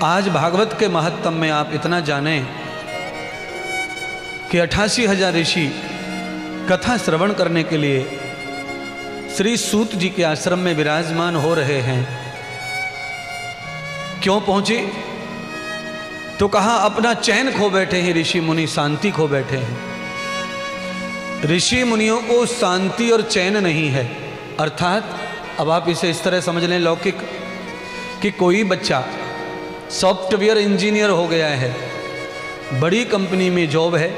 आज भागवत के महत्तम में आप इतना जानें कि 88,000 ऋषि कथा श्रवण करने के लिए श्री सूत जी के आश्रम में विराजमान हो रहे हैं। क्यों पहुंचे? तो कहा अपना चैन खो बैठे हैं ऋषि मुनि, शांति खो बैठे हैं। ऋषि मुनियों को शांति और चैन नहीं है। अर्थात अब आप इसे इस तरह समझ लें लौकिक, कि कोई बच्चा सॉफ्टवेयर इंजीनियर हो गया है, बड़ी कंपनी में जॉब है,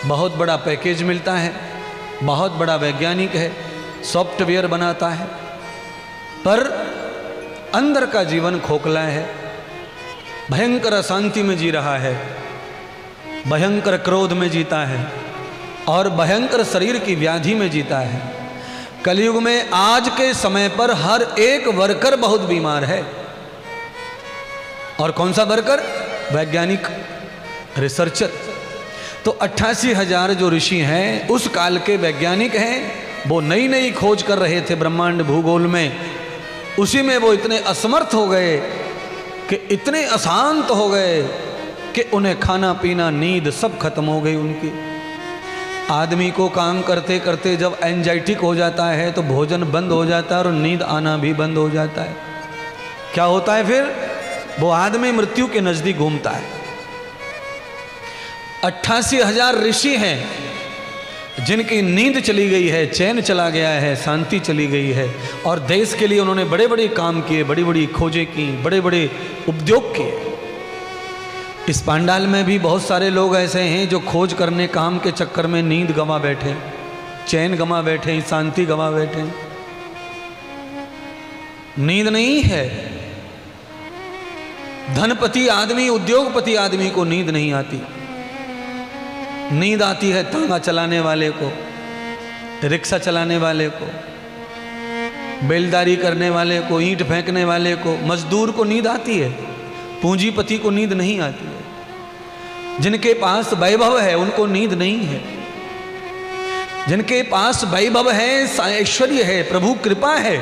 बहुत बड़ा पैकेज मिलता है, बहुत बड़ा वैज्ञानिक है, सॉफ्टवेयर बनाता है, पर अंदर का जीवन खोखला है, भयंकर अशांति में जी रहा है, भयंकर क्रोध में जीता है और भयंकर शरीर की व्याधि में जीता है। कलयुग में आज के समय पर हर एक वर्कर बहुत बीमार है। और कौन सा वर्कर? वैज्ञानिक, रिसर्चर। तो 88,000 जो ऋषि हैं उस काल के वैज्ञानिक हैं, वो नई नई खोज कर रहे थे ब्रह्मांड भूगोल में। उसी में वो इतने असमर्थ हो गए कि इतने अशांत हो गए कि उन्हें खाना पीना नींद सब खत्म हो गई उनकी। आदमी को काम करते करते जब एंजाइटिक हो जाता है तो भोजन बंद हो जाता है और नींद आना भी बंद हो जाता है। क्या होता है फिर? वो आदमी मृत्यु के नजदीक घूमता है। 88,000 ऋषि हैं जिनकी नींद चली गई है, चैन चला गया है, शांति चली गई है, और देश के लिए उन्होंने बड़े बड़े काम किए, बड़ी बड़ी खोजें की, बड़े बड़े उद्योग किए। इस पांडाल में भी बहुत सारे लोग ऐसे हैं जो खोज करने काम के चक्कर में नींद गंवा बैठे, चैन गंवा बैठे, शांति गंवा बैठे। नींद नहीं है। धनपति आदमी, उद्योगपति आदमी को नींद नहीं आती। नींद आती है तांगा चलाने वाले को, रिक्शा चलाने वाले को, बेलदारी करने वाले को, ईंट फेंकने वाले को, मजदूर को नींद आती है। पूंजीपति को नींद नहीं आती है। जिनके पास वैभव है उनको नींद नहीं है। जिनके पास वैभव है, ऐश्वर्य है, प्रभु कृपा है,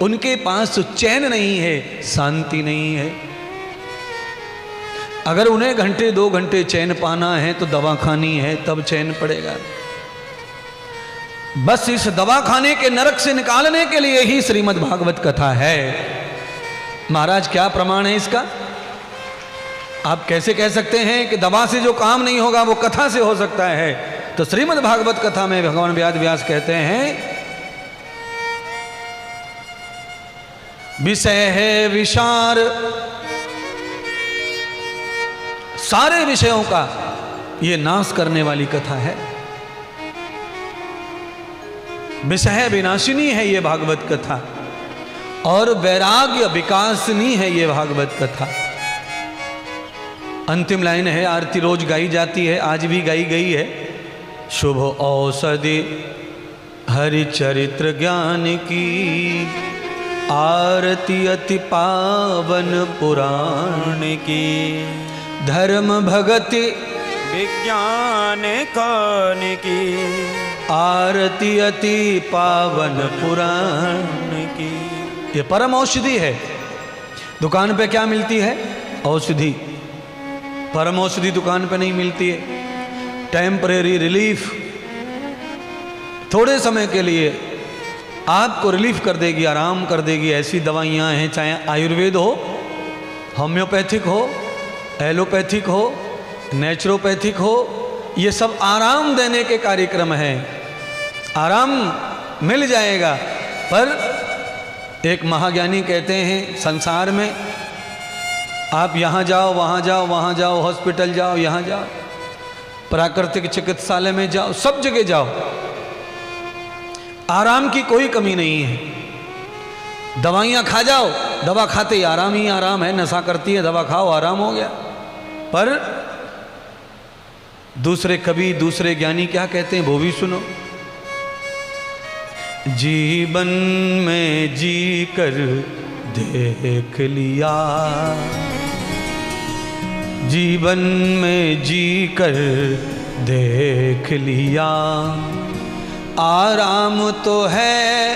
उनके पास चैन नहीं है, शांति नहीं है। अगर उन्हें घंटे 2 घंटे चैन पाना है तो दवा खानी है, तब चैन पड़ेगा। बस इस दवा खाने के नरक से निकालने के लिए ही श्रीमद् भागवत कथा है। महाराज क्या प्रमाण है इसका? आप कैसे कह सकते हैं कि दवा से जो काम नहीं होगा वो कथा से हो सकता है? तो श्रीमद् भागवत कथा में भगवान वेद व्यास कहते हैं, विषय है विशार, सारे विषयों का ये नाश करने वाली कथा है। विषय विनाशिनी है ये भागवत कथा, और वैराग्य विकासनी है ये भागवत कथा। अंतिम लाइन है, आरती रोज गाई जाती है, आज भी गाई गई है। शुभ औषधि हरि चरित्र ज्ञान की, आरती अति पावन पुराण की, धर्म भगति विज्ञान कान की, आरती अति पावन पुराण की। ये परम औषधि है। दुकान पे क्या मिलती है? औषधि। परम औषधि दुकान पे नहीं मिलती है। टेम्परेरी रिलीफ, थोड़े समय के लिए आपको रिलीफ कर देगी, आराम कर देगी। ऐसी दवाइयाँ हैं, चाहे आयुर्वेद हो, होम्योपैथिक हो, एलोपैथिक हो, नेचुरोपैथिक हो, ये सब आराम देने के कार्यक्रम हैं। आराम मिल जाएगा। पर एक महाज्ञानी कहते हैं, संसार में आप यहाँ जाओ, वहाँ जाओ, वहाँ जाओ, हॉस्पिटल जाओ, यहाँ जाओ, प्राकृतिक चिकित्सालय में जाओ, सब जगह जाओ, आराम की कोई कमी नहीं है। दवाइयाँ खा जाओ, दवा खाते ही आराम है, नशा करती है, दवा खाओ, आराम हो गया। पर दूसरे कवि, दूसरे ज्ञानी क्या कहते हैं वो भी सुनो। जीवन में जी कर देख लिया, जीवन में जी कर देख लिया, आराम तो है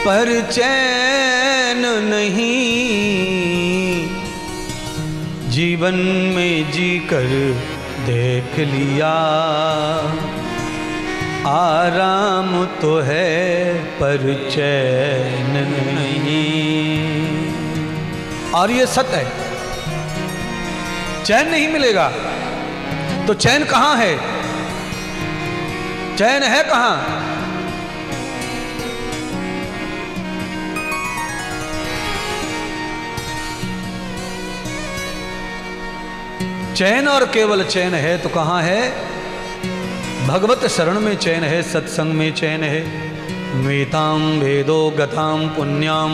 पर चैन नहीं, जीवन में जी कर देख लिया, आराम तो है पर चैन नहीं। और ये सत्य है, चैन नहीं मिलेगा। तो चैन कहां है? चैन है कहां? चैन और केवल चैन है तो कहां है? भगवत शरण में चैन है, सत्संग में चैन है। वेताम वेदो गताम पुण्याम,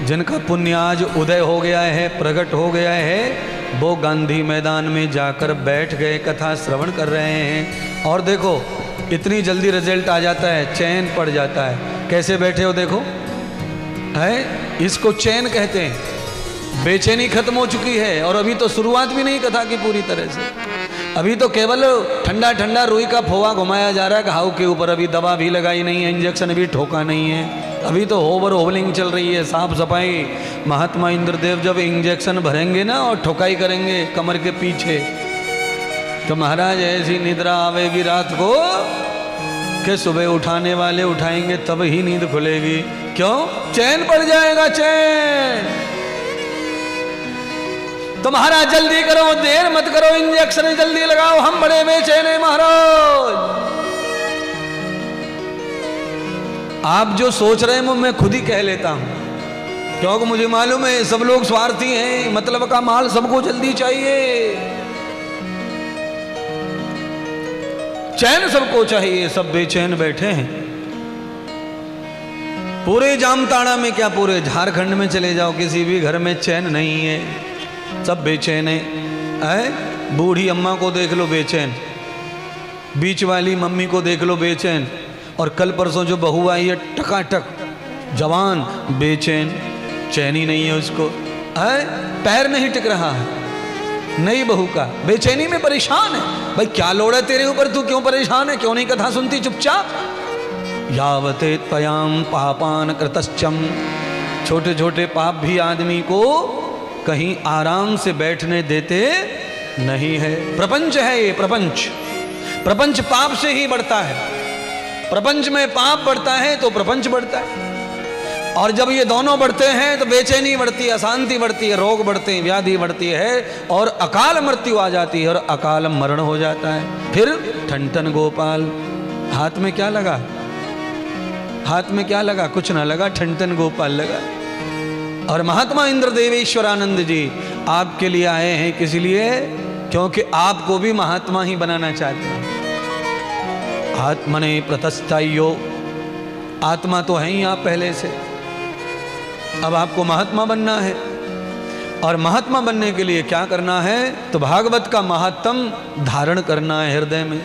जिनका पुण्य आज उदय हो गया है, प्रकट हो गया है, वो गांधी मैदान में जाकर बैठ गए, कथा श्रवण कर रहे हैं। और देखो इतनी जल्दी रिजल्ट आ जाता है, चैन पड़ जाता है। कैसे बैठे हो देखो, है इसको चैन कहते हैं। बेचैनी खत्म हो चुकी है और अभी तो शुरुआत भी नहीं कथा की पूरी तरह से। अभी तो केवल ठंडा ठंडा रुई का फोवा घुमाया जा रहा है घाव के ऊपर, अभी दवा भी लगाई नहीं है, इंजेक्शन भी ठोका नहीं है, अभी तो ओवर होवलिंग चल रही है, साफ सफाई। महात्मा इंद्रदेव जब इंजेक्शन भरेंगे ना और ठोकाई करेंगे कमर के पीछे, तो महाराज ऐसी निद्रा आवेगी रात को कि सुबह उठाने वाले उठाएंगे तब ही नींद खुलेगी। क्यों? चैन पड़ जाएगा, चैन। तो महाराज जल्दी करो, देर मत करो, इंजेक्शन जल्दी लगाओ, हम बड़े बेचैन हैं महाराज। आप जो सोच रहे हैं वो मैं खुद ही कह लेता हूं, क्योंकि मुझे मालूम है सब लोग स्वार्थी हैं, मतलब का माल सबको जल्दी चाहिए, चैन सबको चाहिए, सब बेचैन बैठे हैं। पूरे जामताड़ा में क्या, पूरे झारखंड में चले जाओ, किसी भी घर में चैन नहीं है, सब बेचैन है। बूढ़ी अम्मा को देख लो बेचैन, बीच वाली मम्मी को देख लो बेचैन, और कल परसों जो बहू आई है टकाटक जवान, बेचैन, चैन ही नहीं है उसको, पैर नहीं टिक रहा है नई बहू का, बेचैनी में परेशान है। भाई क्या लोड़ है तेरे ऊपर, तू क्यों परेशान है? क्यों नहीं कथा सुनती चुपचाप? यावते त्वयाम पापान कृतश्चम, छोटे छोटे पाप भी आदमी को कहीं आराम से बैठने देते नहीं है। प्रपंच है ये, प्रपंच, प्रपंच पाप से ही बढ़ता है। प्रपंच में पाप बढ़ता है तो प्रपंच बढ़ता है, और जब ये दोनों बढ़ते हैं तो बेचैनी बढ़ती है, अशांति बढ़ती है, रोग बढ़ते हैं, व्याधि बढ़ती है, और अकाल मृत्यु आ जाती है, और अकाल मरण हो जाता है। फिर ठन ठन गोपाल, हाथ में क्या लगा? हाथ में क्या लगा? कुछ ना लगा, ठन ठन गोपाल लगा। और महात्मा इंद्रदेवेश्वरानंद जी आपके लिए आए हैं, किस लिए? क्योंकि आपको भी महात्मा ही बनाना चाहते हैं। आत्मने प्रतस्थायो, आत्मा तो है ही आप पहले से, अब आपको महात्मा बनना है। और महात्मा बनने के लिए क्या करना है? तो भागवत का महात्म धारण करना है हृदय में।